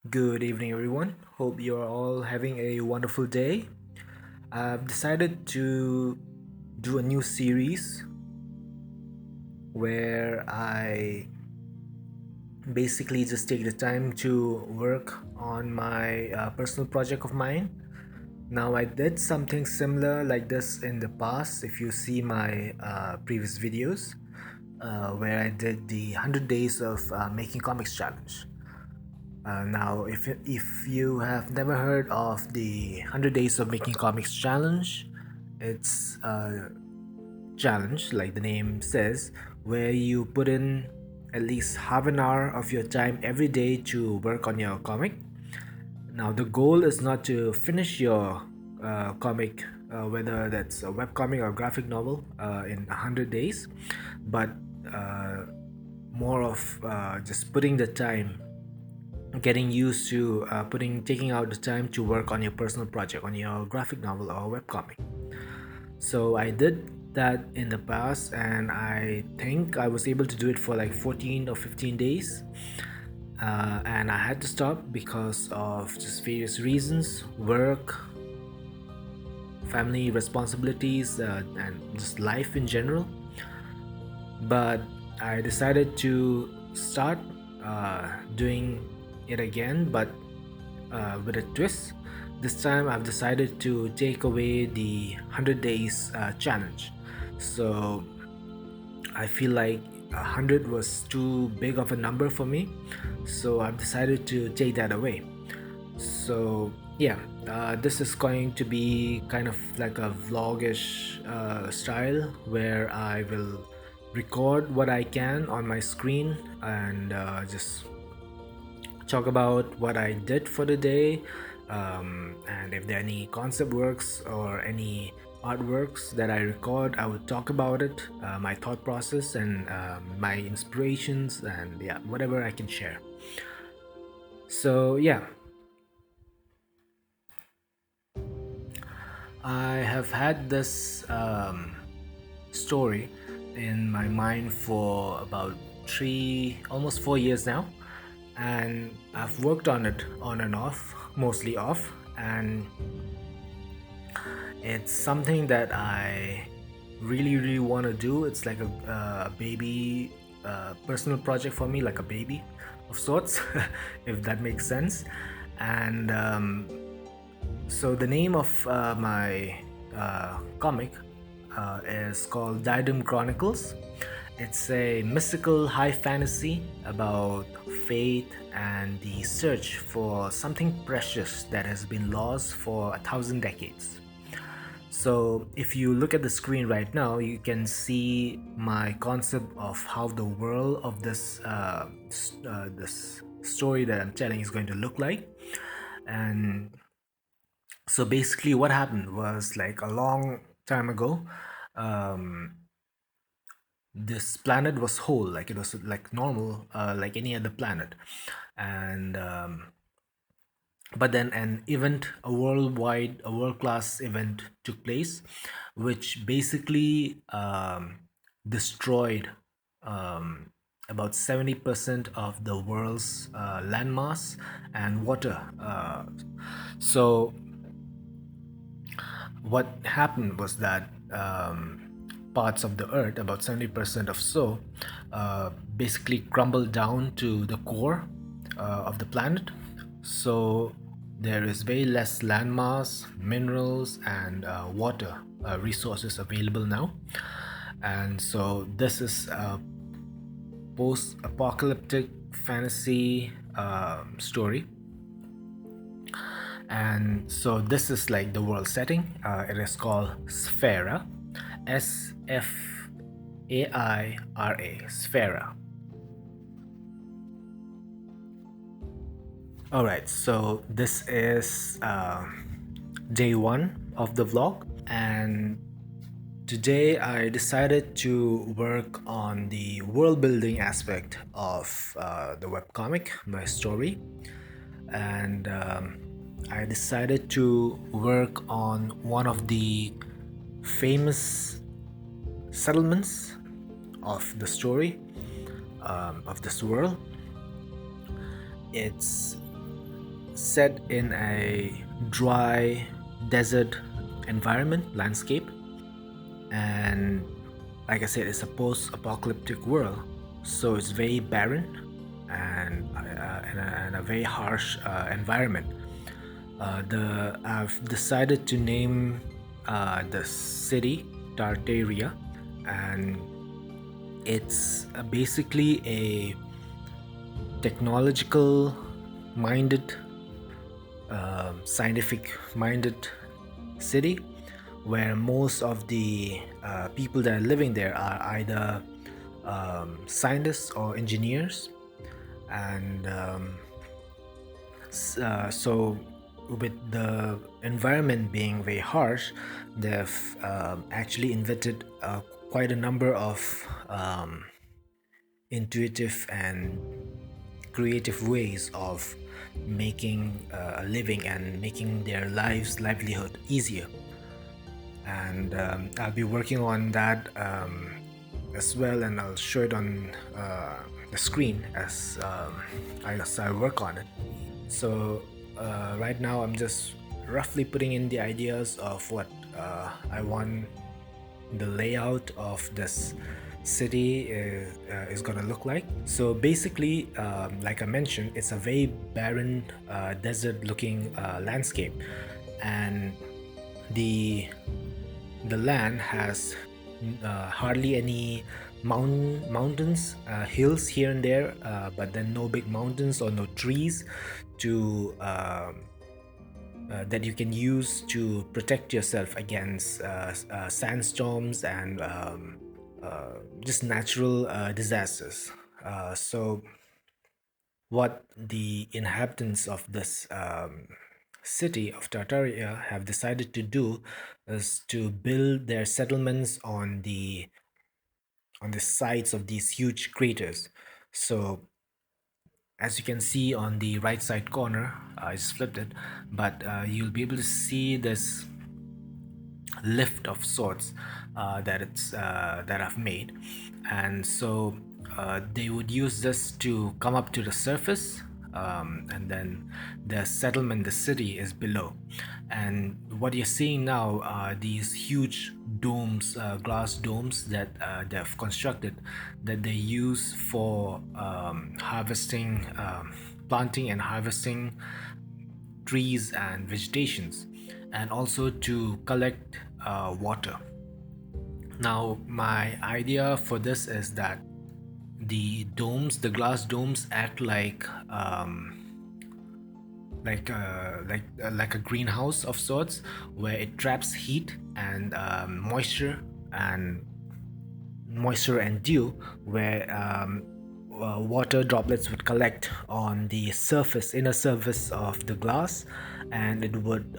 Good evening, everyone. Hope you're all having a wonderful day. I've decided to do a new series where I basically just take the time to work on my personal project of mine. Now, I did something similar like this in the past. If you see my previous videos, where I did the 100 days of making comics challenge. Now, if you have never heard of the 100 Days of Making Comics Challenge, it's a challenge, like the name says, where you put in at least half an hour of your time every day to work on your comic. Now, the goal is not to finish your comic, whether that's a webcomic or graphic novel, in 100 days, but uh, more of just putting the time, getting used to taking out the time to work on your personal project, on your graphic novel or webcomic. So I did that in the past, and I think I was able to do it for like 14 or 15 days. And I had to stop because of just various reasons: work, family responsibilities, and just life in general. But I decided to start doing it again, but with a twist. This time I've decided to take away the 100 days challenge. So I feel like 100 was too big of a number for me. So I've decided to take that away. So yeah, this is going to be kind of like a vlogish style where I will record what I can on my screen and just talk about what I did for the day, and if there are any concept works or any artworks that I record, I would talk about it, my thought process, and my inspirations, and yeah, whatever I can share. So yeah, I have had this story in my mind for about almost 4 years now, and I've worked on it on and off, mostly off, and it's something that I really want to do. It's like a baby personal project for me, like a baby of sorts, if that makes sense. And so the name of my comic is called Diadem Chronicles. It's a mystical high fantasy about faith and the search for something precious that has been lost for 1,000 decades. So if you look at the screen right now, you can see my concept of how the world of this story that I'm telling is going to look like. And so basically, what happened was, like, a long time ago, um, this planet was whole, like it was like normal, like any other planet, and but then an event, a world class event took place, which basically destroyed um, about 70% of the world's landmass and water. So what happened was that parts of the earth, about 70% of so, basically crumbled down to the core of the planet. So there is way less landmass, minerals, and water resources available now. And so this is a post apocalyptic fantasy story. And so this is like the world setting. It is called Sphera, Sfaira, Sphera. All right, so this is day one of the vlog, and today I decided to work on the world building aspect of the webcomic, my story, and I decided to work on one of the famous settlements of the story, of this world. It's set in a dry desert environment landscape, and like I said, it's a post-apocalyptic world, so it's very barren and a very harsh environment. I've decided to name the city Tartaria, and it's basically a technological minded, scientific minded city where most of the people that are living there are either scientists or engineers. And so, with the environment being very harsh, they've actually invented quite a number of um, intuitive and creative ways of making a living and making their livelihood easier. And I'll be working on that as well, and I'll show it on the screen as I work on it. So right now I'm just roughly putting in the ideas of what I want the layout of this city is gonna look like. So basically, like I mentioned, it's a very barren, desert-looking landscape, and the the land has hardly any mountains, hills here and there, but then no big mountains or no trees to that you can use to protect yourself against sandstorms and just natural disasters. So, what the inhabitants of this city of Tartaria have decided to do is to build their settlements on the sides of these huge craters. So, as you can see on the right side corner, I just flipped it, but you'll be able to see this lift of sorts that I've made, and so they would use this to come up to the surface, and then the settlement, the city, is below. And what you're seeing now are these huge domes, glass domes that they've constructed that they use for harvesting, planting and harvesting trees and vegetations, and also to collect water. Now, my idea for this is that the glass domes, act like a greenhouse of sorts, where it traps heat and and moisture and dew, where water droplets would collect on the inner surface of the glass, and it would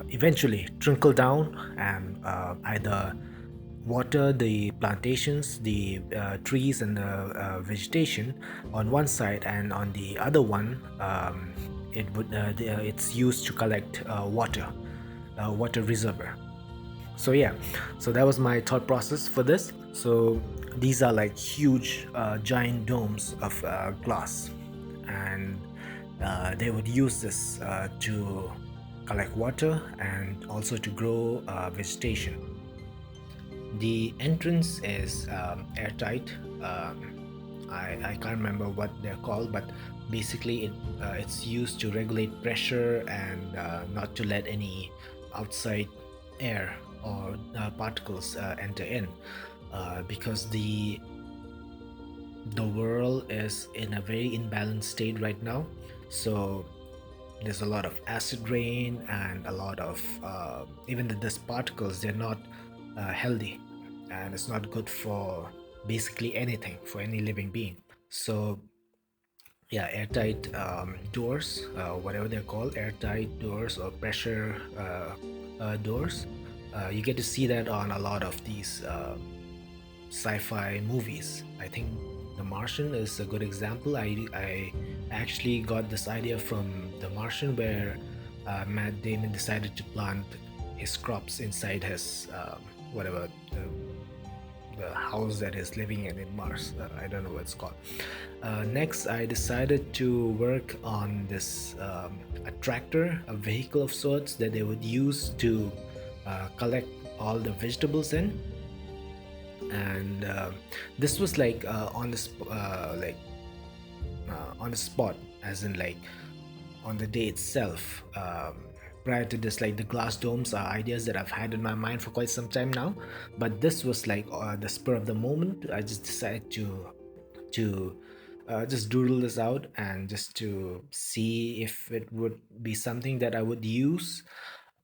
eventually trickle down and either water the plantations, the trees, and the vegetation on one side, and on the other one, it's used to collect water reservoir. So yeah, so that was my thought process for this. So these are like huge giant domes of glass, and they would use this to collect water and also to grow vegetation. The entrance is airtight. I can't remember what they're called, but basically it's used to regulate pressure and not to let any outside air or particles enter in, because the world is in a very imbalanced state right now. So there's a lot of acid rain and a lot of even the dust particles. They're not healthy, and it's not good for basically anything, for any living being. So yeah, airtight doors, whatever they're called, airtight doors or pressure doors. You get to see that on a lot of these sci-fi movies. I think The Martian is a good example. I actually got this idea from The Martian, where Matt Damon decided to plant his crops inside his whatever the house that is living in Mars. I don't know what it's called. Next, I decided to work on this a tractor, a vehicle of sorts that they would use to collect all the vegetables in. And this was like on the spot, as in like on the day itself. Prior to this, like the glass domes are ideas that I've had in my mind for quite some time now, but this was like the spur of the moment. I just decided to just doodle this out and just to see if it would be something that I would use.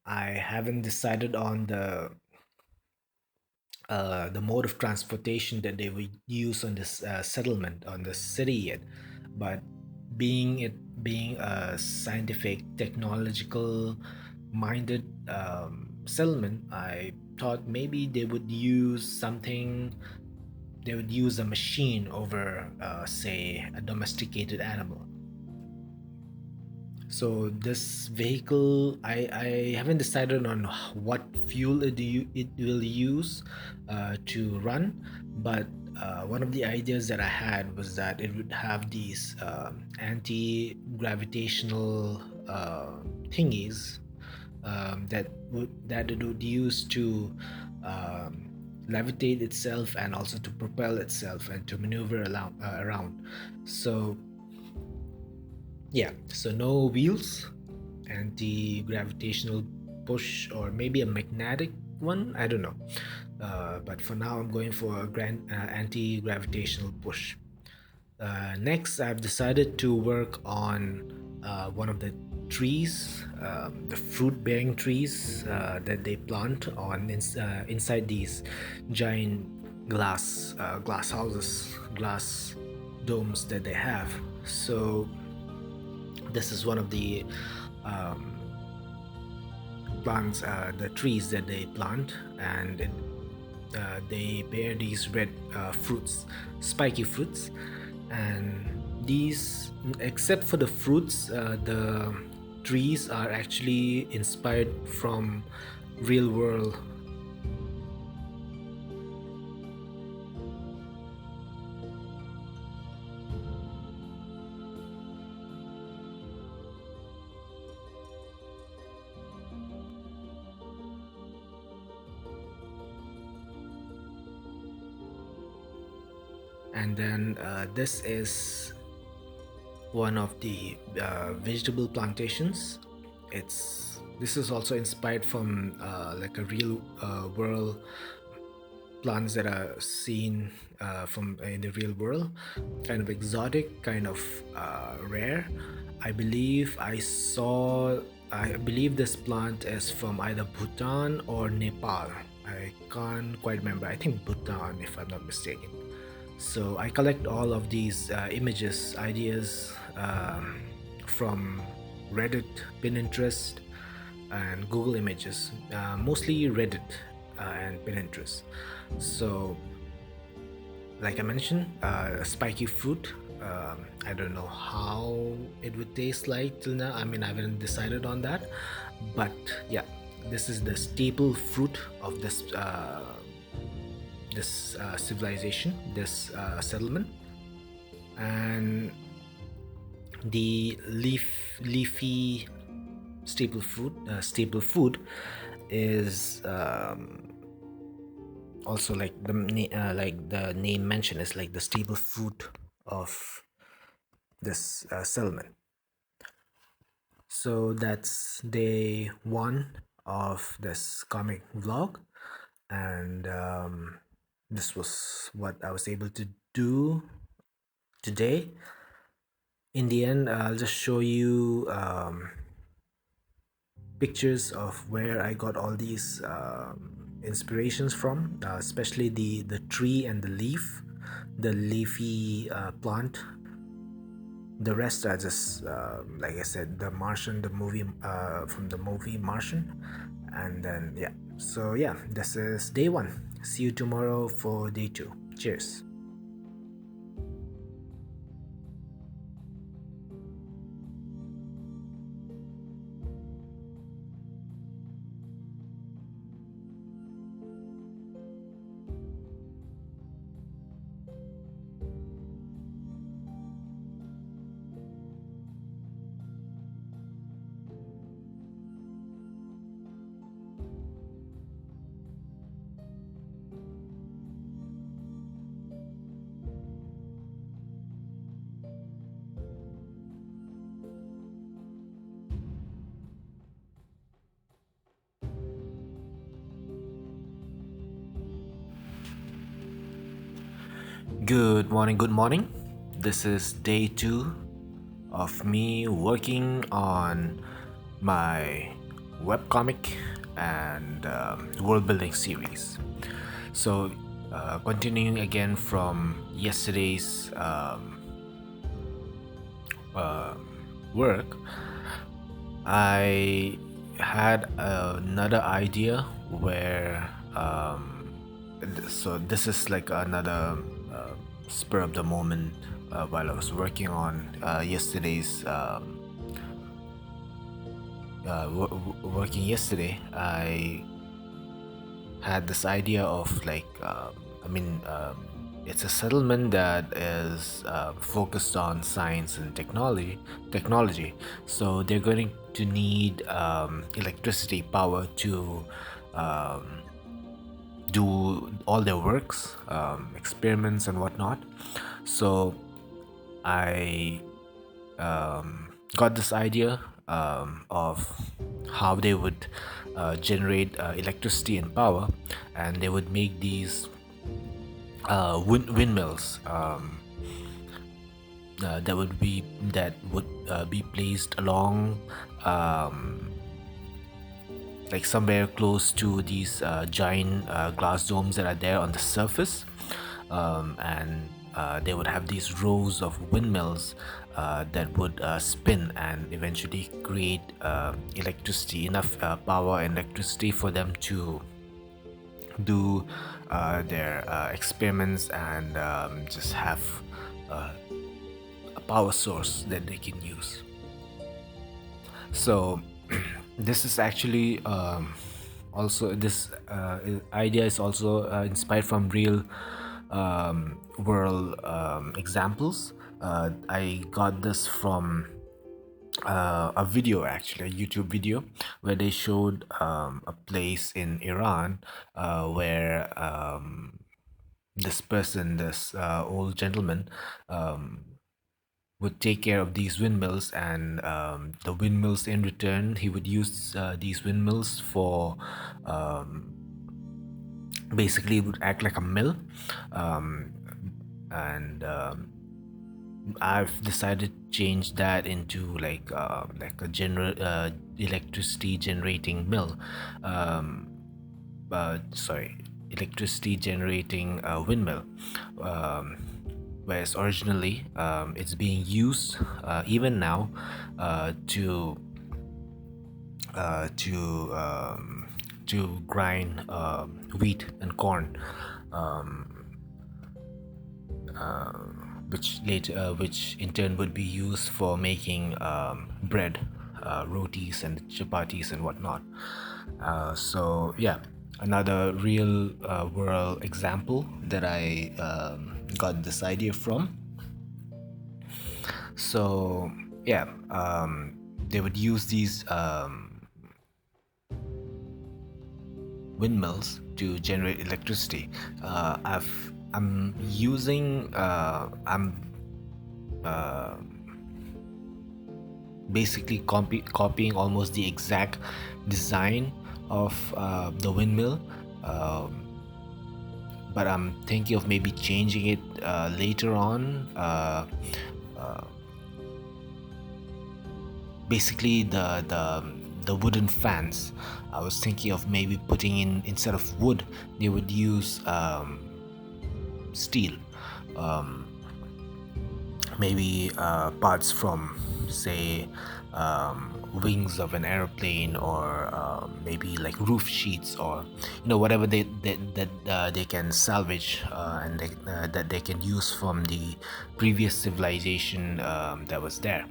I haven't decided on the mode of transportation that they would use on this settlement on the city yet, but being a scientific technological minded settlement, I thought maybe they would use a machine over say a domesticated animal. So this vehicle, I haven't decided on what fuel it will use to run, but one of the ideas that I had was that it would have these anti-gravitational thingies that it would use to um, levitate itself and also to propel itself and to maneuver around. So yeah, so no wheels, anti-gravitational push, or maybe a magnetic one. I don't know. But for now, I'm going for a anti-gravitational push. Next, I've decided to work on one of the trees, the fruit-bearing trees that they plant inside these giant glass houses, glass domes that they have. So this is one of the um, plants, the trees that they plant, and they bear these red fruits, spiky fruits, and these, except for the fruits, the trees are actually inspired from real world. And then this is one of the vegetable plantations. This is also inspired from like a real world plants that are seen from in the real world, kind of exotic, kind of rare. I believe this plant is from either Bhutan or Nepal. I can't quite remember. I think Bhutan, if I'm not mistaken. So I collect all of these images, ideas from Reddit, Pinterest, and Google Images, mostly Reddit and Pinterest. So, like I mentioned, spiky fruit. I don't know how it would taste like till now. I mean, I haven't decided on that, but yeah, this is the staple fruit of this civilization, this settlement, and the leafy staple food is also like like the name mentioned is like the staple food of this settlement. So that's day one of this comic vlog, and this was what I was able to do today. In the end, I'll just show you pictures of where I got all these inspirations from, especially the tree and the leaf, the leafy plant. The rest are just like I said, the Martian, the movie from the movie Martian, and then yeah. So yeah, this is day one. See you tomorrow for day two. Cheers. Good morning, good morning. This is day two of me working on my webcomic and world building series. So, continuing again from yesterday's work, I had another idea where so this is like another spur of the moment while I was working on yesterday's working yesterday. I had this idea of like it's a settlement that is focused on science and technology, so they're going to need electricity power to um, do all their works, experiments and whatnot. So I got this idea of how they would generate electricity and power, and they would make these windmills that would be placed along like somewhere close to these giant glass domes that are there on the surface, and they would have these rows of windmills that would spin and eventually create electricity, enough power and electricity for them to do their experiments and just have a power source that they can use. So this is actually also this idea is also inspired from real world examples. I got this from a video, actually a YouTube video, where they showed a place in Iran where this old gentleman would take care of these windmills, and the windmills in return, he would use these windmills for basically it would act like a mill, um, and I've decided to change that into like a general electricity generating mill. Um, sorry, electricity generating windmill. Um, Whereas originally it's being used even now to uh, to um, to grind wheat and corn, um, which in turn would be used for making bread, rotis and chapatis and whatnot. So yeah, another real world example that I got this idea from. So yeah, they would use these windmills to generate electricity. I'm using I'm basically copying almost the exact design of the windmill, um, but I'm thinking of maybe changing it later on. Basically, the wooden fans, I was thinking of maybe putting in, instead of wood, they would use steel, um, maybe parts from, say, wings of an airplane, or maybe like roof sheets, or whatever they can salvage, that they can use from the previous civilization that was there.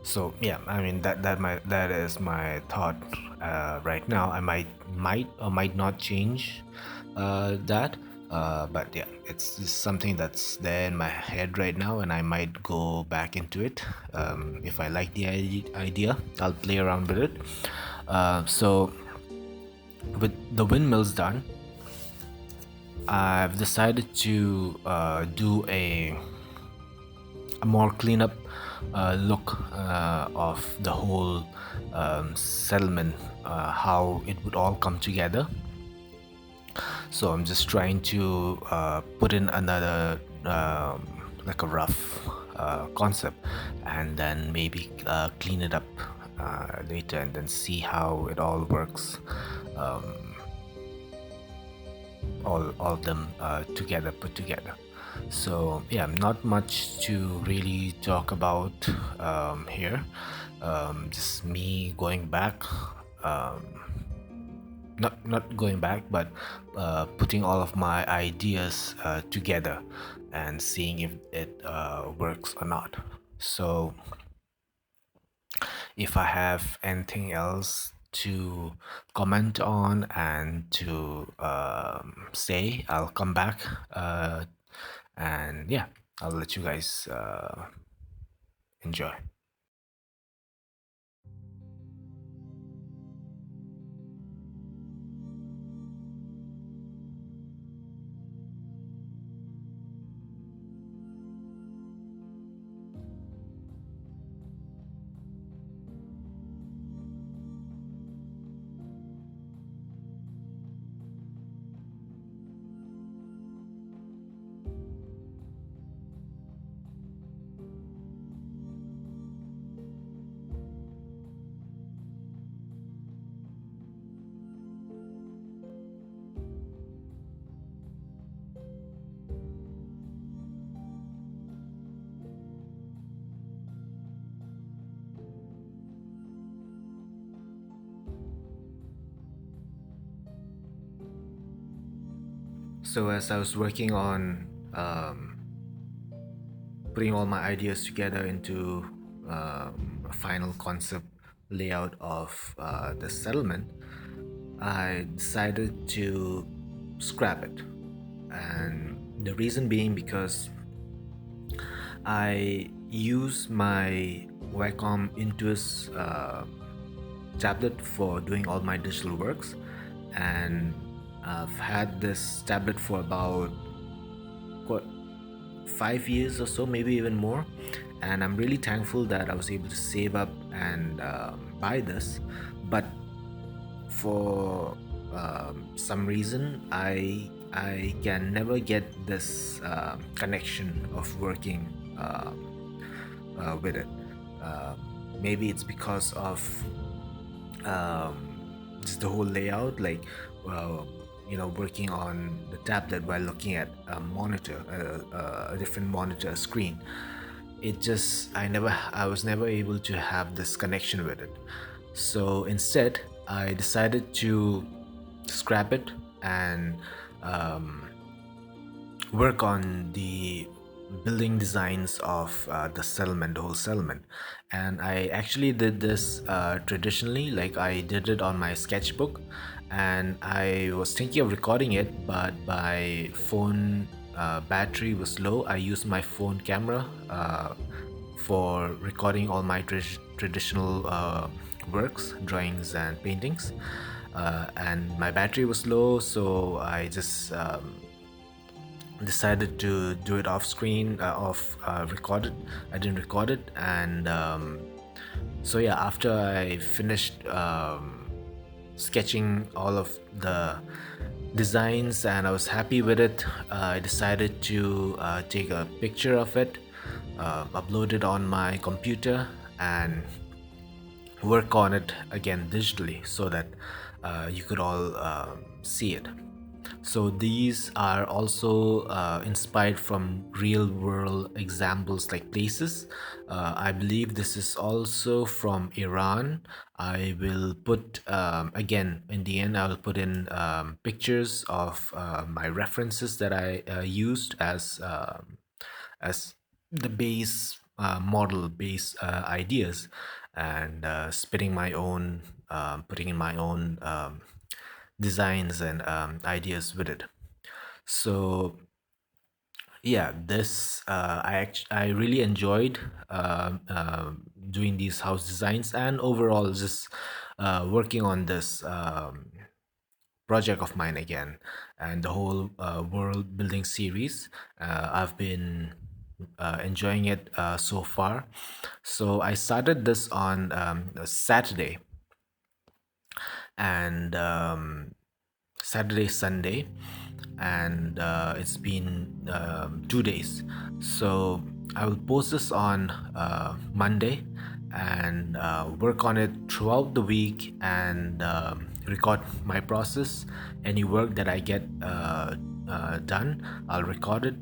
So yeah, I mean that is my thought right now. I might or might not change that, but yeah, it's just something that's there in my head right now, and I might go back into it. If I like the idea, I'll play around with it. So with the windmills done, I've decided to do a more cleanup look of the whole settlement, how it would all come together. So I'm just trying to put in another like a rough concept, and then maybe clean it up later, and then see how it all works. Um, all of them together, put together. So yeah, not much to really talk about here. Just me going back. Um, not going back, but putting all of my ideas together and seeing if it works or not. So if I have anything else to comment on and to say, I'll come back, and yeah, I'll let you guys enjoy. So as I was working on putting all my ideas together into a final concept layout of the settlement, I decided to scrap it. And the reason being because I use my Wacom Intuos tablet for doing all my digital works, and I've had this tablet for about what 5 years or so, maybe even more. And I'm really thankful that I was able to save up and buy this. But for some reason, I can never get this connection of working with it. Uh, Maybe it's because of just the whole layout, like uh, working on the tablet while looking at a monitor, a different monitor screen. I was never able to have this connection with it. So instead, I decided to scrap it and um, work on the building designs of the settlement, the whole settlement. And I actually did this traditionally, like I did it on my sketchbook, and I was thinking of recording it, but my phone battery was low. I used my phone camera for recording all my traditional works, drawings, and paintings. And my battery was low, so I just decided to do it off screen, off recorded. I didn't record it, and so yeah, after I finished sketching all of the designs and I was happy with it, I decided to take a picture of it, upload it on my computer, and work on it again digitally so that you could all see it. So these are also inspired from real world examples like places. I believe this is also from Iran. I will put, again, in the end, I will put in pictures of my references that I used as the base model, base ideas, and spitting my own, putting in my own designs and ideas with it. So yeah, this I really enjoyed doing these house designs, and overall just working on this project of mine again, and the whole world building series. I've been enjoying it so far. So I started this on a Saturday, and Saturday, Sunday, and it's been 2 days. So I will post this on Monday and work on it throughout the week and record my process. Any work that I get done, I'll record it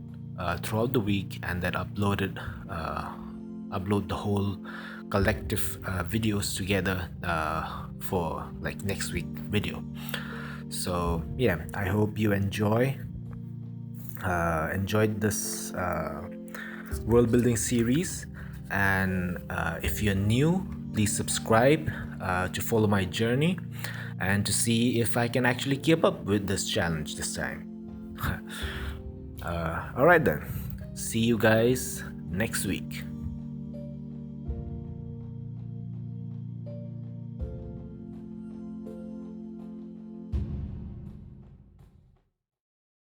throughout the week and then upload the whole collective videos together for like next week video. So yeah, I hope you enjoyed this world building series, and if you're new, please subscribe to follow my journey and to see if I can actually keep up with this challenge this time. All right then, see you guys next week.